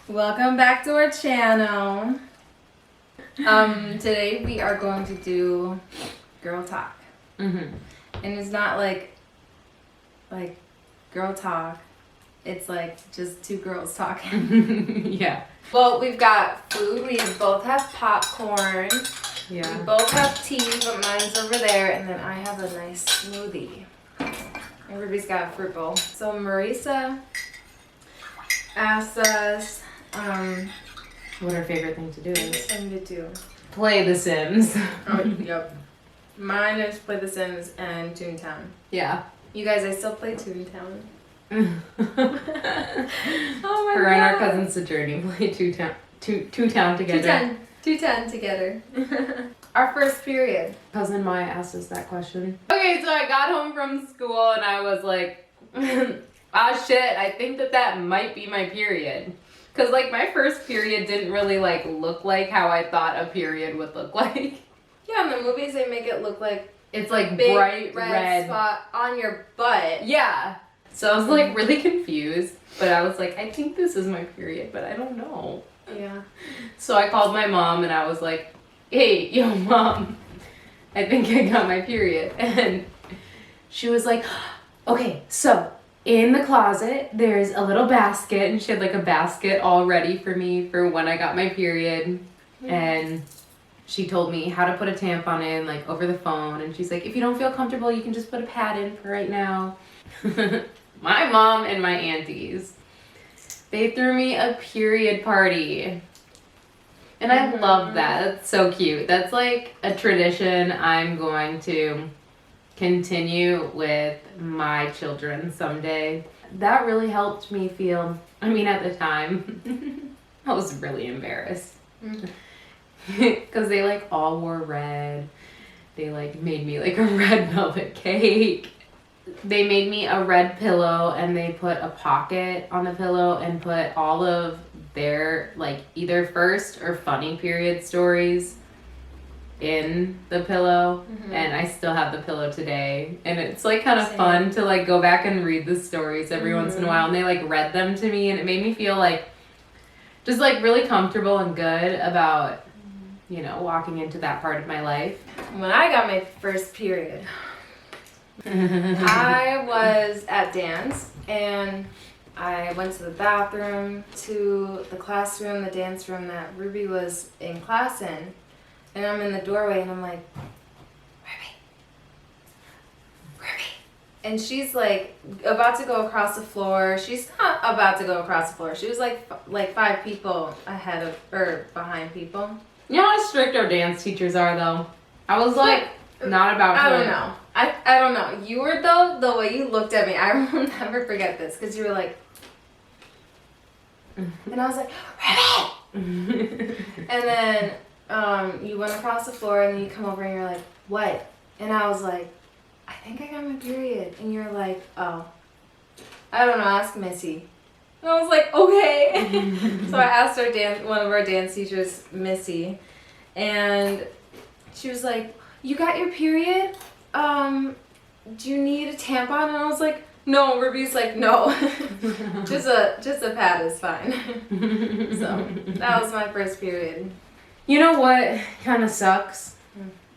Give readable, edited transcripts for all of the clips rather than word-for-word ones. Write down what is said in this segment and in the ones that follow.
Welcome back to our channel. Today we are going to do girl talk. And it's not like girl talk. It's like just two girls talking. Yeah. Well, we've got food. We both have popcorn. Yeah. We both have tea, but mine's over there. And then I have a nice smoothie. Everybody's got a fruit bowl. So Marisa asked us, What our favorite thing to do is thing to do. play The Sims. Oh, yep. Mine is play The Sims and Toontown. Yeah. You guys, I still play Toontown. Oh Oh my Her and our cousin Sojourner play Toontown together. 210 together. Our first period. Cousin Maya asked us that question. Okay, so I got home from school and I was like, ah shit, I think that might be my period. Cause like my first period didn't really like look like how I thought a period would look like. Yeah, in the movies they make it look like It's like big bright red spot on your butt. Yeah. So I was like really confused, but I was like, I think this is my period, but I don't know. Yeah. So I called my mom and I was like, hey, yo mom, I think I got my period. And she was like, okay, so in the closet, there's a little basket, and she had like a basket all ready for me for when I got my period. And she told me how to put a tampon in, like over the phone. And she's like, if you don't feel comfortable, you can just put a pad in for right now. My mom and my aunties, they threw me a period party. And I love that. That's so cute. That's like a tradition I'm going to continue with my children someday. That really helped me feel, I mean, at the time, I was really embarrassed. Because they like all wore red. They like made me like a red velvet cake. They made me a red pillow and they put a pocket on the pillow and put all of their like either first or funny period stories in the pillow. And I still have the pillow today, and it's like kind of fun to like go back and read the stories every once in a while, and they like read them to me, and it made me feel like just like really comfortable and good about you know walking into that part of my life. When I got my first period, I was at dance and I went to the bathroom, to the classroom, the dance room that Ruby was in class in, and I'm in the doorway and I'm like, Ruby. And she's like about to go across the floor. She's not about to go across the floor. She was like 5 people ahead of or behind people. You know how strict our dance teachers are though? I was like not about to. I don't know. I don't know. You were though, the way you looked at me, I will never forget this, because you were like, and I was like, Ruby! And then you went across the floor and then you come over and you're like, what? And I was like, I think I got my period. And you're like, oh, I don't know, ask Missy. And I was like, okay. So I asked one of our dance teachers, Missy, and she was like, you got your period? Do you need a tampon? And I was like, no. Ruby's like, no. just a pad is fine. So that was my first period. You know what kind of sucks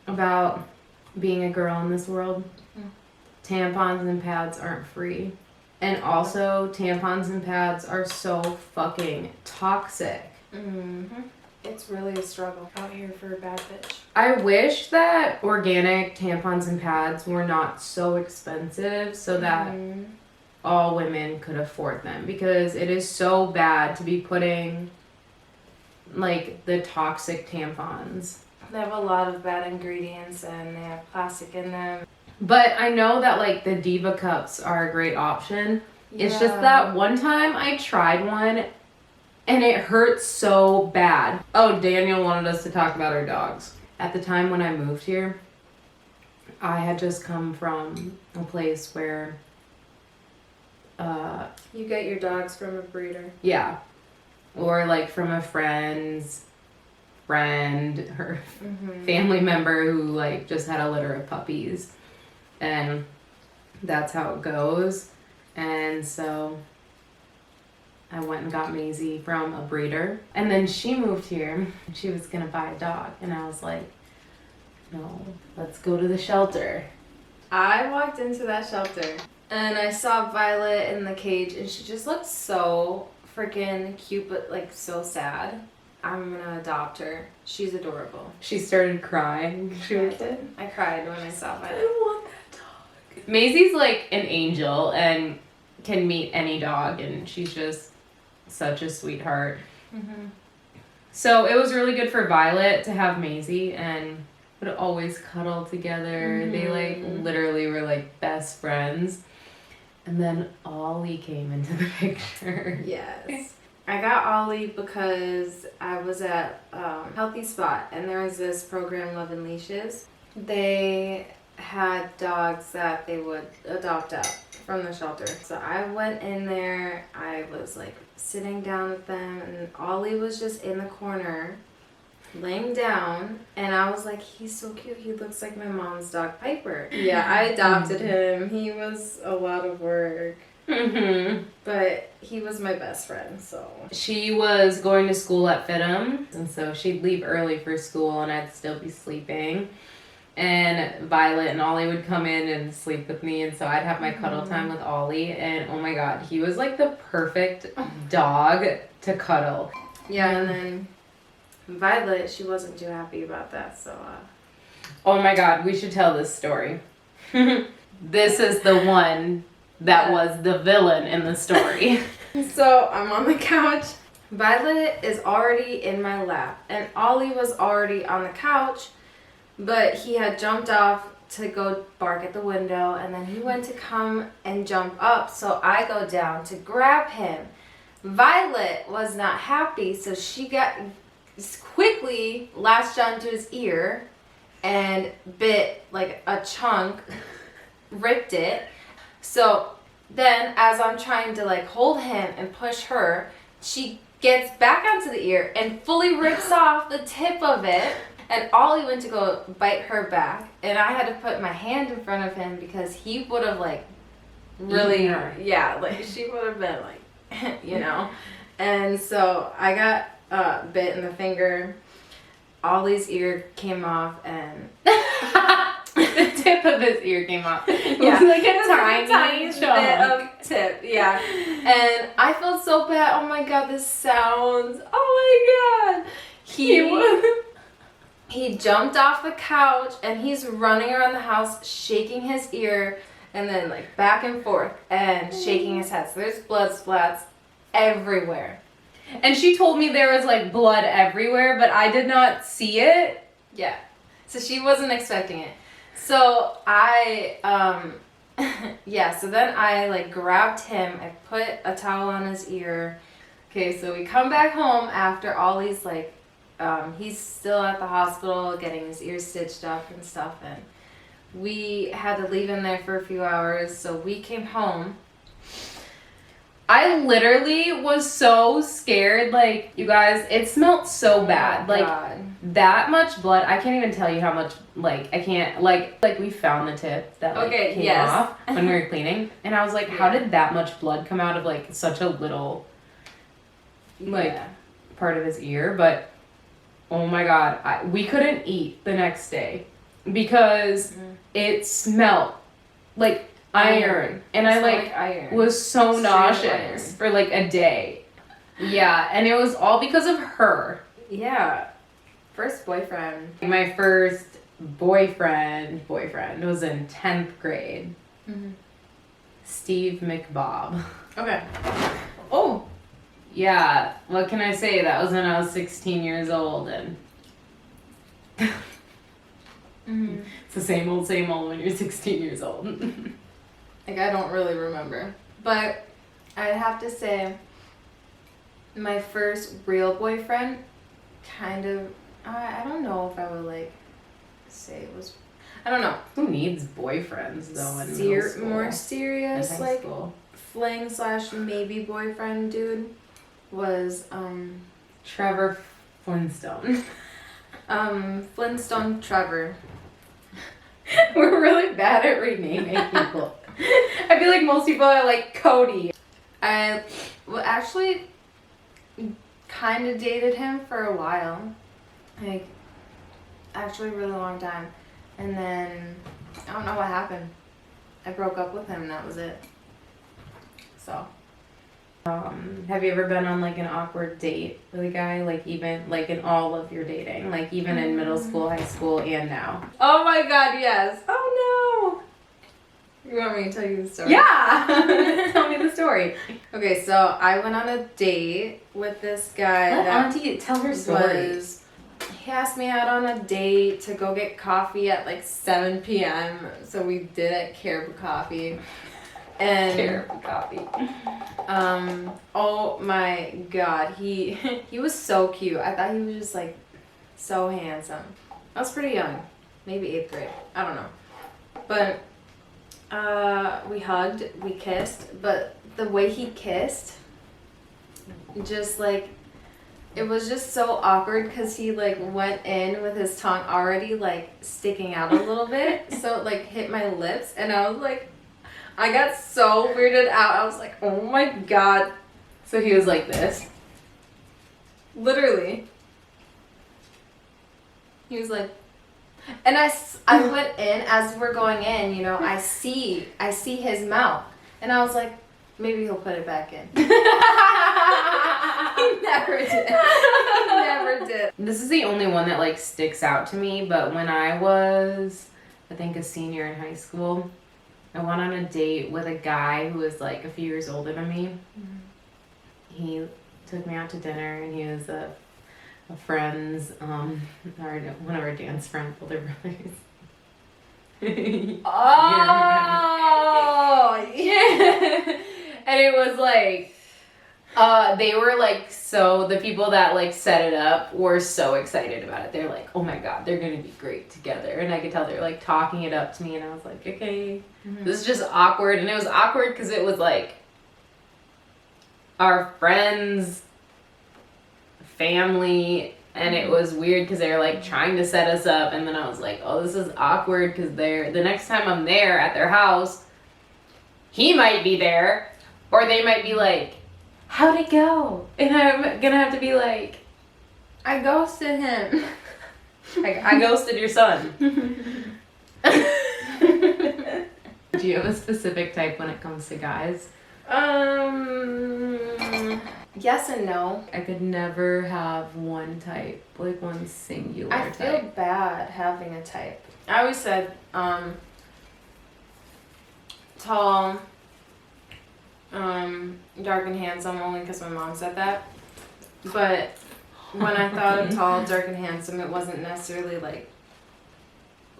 about being a girl in this world? Tampons and pads aren't free. And also, tampons and pads are so fucking toxic. It's really a struggle out here for a bad bitch. I wish that organic tampons and pads were not so expensive so that all women could afford them, because it is so bad to be putting like the toxic tampons. They have a lot of bad ingredients and they have plastic in them. But I know that like the Diva cups are a great option. It's just that one time I tried one and it hurt so bad. Oh, Daniel wanted us to talk about our dogs. At the time when I moved here, I had just come from a place where you get your dogs from a breeder. yeah, or like from a friend's friend, her family member who like just had a litter of puppies, and that's how it goes. And so I went and got Maisie from a breeder. And then she moved here. She was gonna buy a dog. And I was like, no, let's go to the shelter. I walked into that shelter and I saw Violet in the cage and she just looked so freaking cute but like so sad. I'm gonna adopt her. She's adorable. She started crying. She was like, I cried when I saw Violet. I want that dog. Maisie's like an angel and can meet any dog, and she's just such a sweetheart. Mm-hmm. So it was really good for Violet to have Maisie, and would always cuddle together. Mm-hmm. They like literally were like best friends. And then Ollie came into the picture. Yes. I got Ollie because I was at Healthy Spot and there was this program, Love and Leashes. They had dogs that they would adopt out from the shelter. So I went in there, I was like sitting down with them, and Ollie was just in the corner laying down, and I was like, he's so cute, he looks like my mom's dog Piper. Yeah, I adopted him. He was a lot of work. Mm-hmm. But he was my best friend, so. She was going to school at Fidham, and so she'd leave early for school and I'd still be sleeping. And Violet and Ollie would come in and sleep with me, and so I'd have my cuddle time with Ollie, and oh my god, he was like the perfect dog to cuddle. Yeah, and then Violet, she wasn't too happy about that, so. Oh my god, we should tell this story. This is the one that was the villain in the story. So I'm on the couch. Violet is already in my lap, and Ollie was already on the couch, but he had jumped off to go bark at the window, and then he went to come and jump up, so I go down to grab him. Violet was not happy, so she got quickly latched onto his ear and bit like a chunk, ripped it. So then as I'm trying to like hold him and push her, she gets back onto the ear and fully rips off the tip of it. And Ollie went to go bite her back, and I had to put my hand in front of him because he would have like really, yeah, like she would have been like, you know. And so I got bit in the finger. Ollie's ear came off, and the tip of his ear came off. It yeah, was like a tiny bit chunk. of tip, yeah. And I felt so bad. Oh my god, this sounds. Oh my god. He jumped off the couch and he's running around the house shaking his ear and then like back and forth and shaking his head. So there's blood splats everywhere. And she told me there was like blood everywhere, but I did not see it. Yeah. So she wasn't expecting it. So I, yeah, so then I like grabbed him. I put a towel on his ear. Okay, so we come back home after Ollie's like, he's still at the hospital getting his ears stitched up and stuff, and we had to leave him there for a few hours, so we came home. I literally was so scared, like, you guys, it smelled so bad. Oh, like, God. That much blood, I can't even tell you how much, like, I can't, like we found the tip that, like, came yes. off when we were cleaning, and I was like, how did that much blood come out of, like, such a little, like, part of his ear? But oh my god, we couldn't eat the next day because it smelled like iron. And I like iron. was so Straight nauseous iron. for like a day. Yeah, and it was all because of her. Yeah. First boyfriend. My first boyfriend was in 10th grade. Mm-hmm. Steve McBob. Okay. Oh. Yeah, what can I say? That was when I was 16 years old, and it's the same old when you're 16 years old. Like, I don't really remember. But I'd have to say my first real boyfriend kind of, I don't know if I would, like, say it was, I don't know. Who needs boyfriends, though, in middle school? More serious, In high like, school. fling / maybe boyfriend dude was, Trevor Flintstone. Flintstone Trevor. We're really bad at renaming people. I feel like most people are like Cody. I Well, actually, kind of dated him for a while. Like, actually, a really long time. And then, I don't know what happened. I broke up with him and that was it. So. Have you ever been on like an awkward date with a guy? Like even like in all of your dating, like even in middle school, high school, and now? Oh my god, yes. Oh no. You want me to tell you the story? Yeah. Tell me the story. Okay, so I went on a date with this guy. Let that Auntie tell her story. He asked me out on a date to go get coffee at like 7 p.m. So we did at Caribou Coffee. And Caribou Coffee. Oh my god, he was so cute. I thought he was just like so handsome. I was pretty young, maybe 8th grade. I don't know. But we hugged, we kissed, but the way he kissed, just like, it was just so awkward because he like went in with his tongue already like sticking out a little bit, so it like hit my lips, and I was like, I got so weirded out. I was like, oh my god. So he was like this. Literally. He was like, and I went in, as we're going in, you know, I see his mouth. And I was like, maybe he'll put it back in. He never did. He never did. This is the only one that like sticks out to me, but when I was, I think, a senior in high school, I went on a date with a guy who was like a few years older than me. Mm-hmm. He took me out to dinner, and he was a friend's, one of our dance friends' older brothers. Oh, yeah. And it was like, they were like, so the people that like set it up were so excited about it. They're like, oh my god, they're gonna be great together. And I could tell they're like talking it up to me, and I was like, okay. Mm-hmm. This is just awkward. And it was awkward because it was like our friends' family, and it was weird because they were like trying to set us up, and then I was like, oh, this is awkward because the next time I'm there at their house, he might be there, or they might be like, how'd it go? And I'm gonna have to be like, I ghosted him. I ghosted your son. Do you have a specific type when it comes to guys? Yes and no. I could never have one type, like one singular type. I feel bad having a type. I always said, tall, dark and handsome, only because my mom said that. But when I thought of tall, dark and handsome, it wasn't necessarily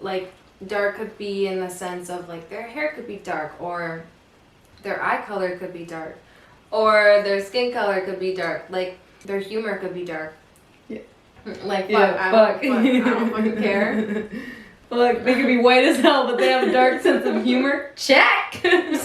like dark could be in the sense of like their hair could be dark, or their eye color could be dark, or their skin color could be dark, like their humor could be dark. Yeah. Like, fuck. I don't fucking care. Look, they could be white as hell, but they have a dark sense of humor. Check! You're cute.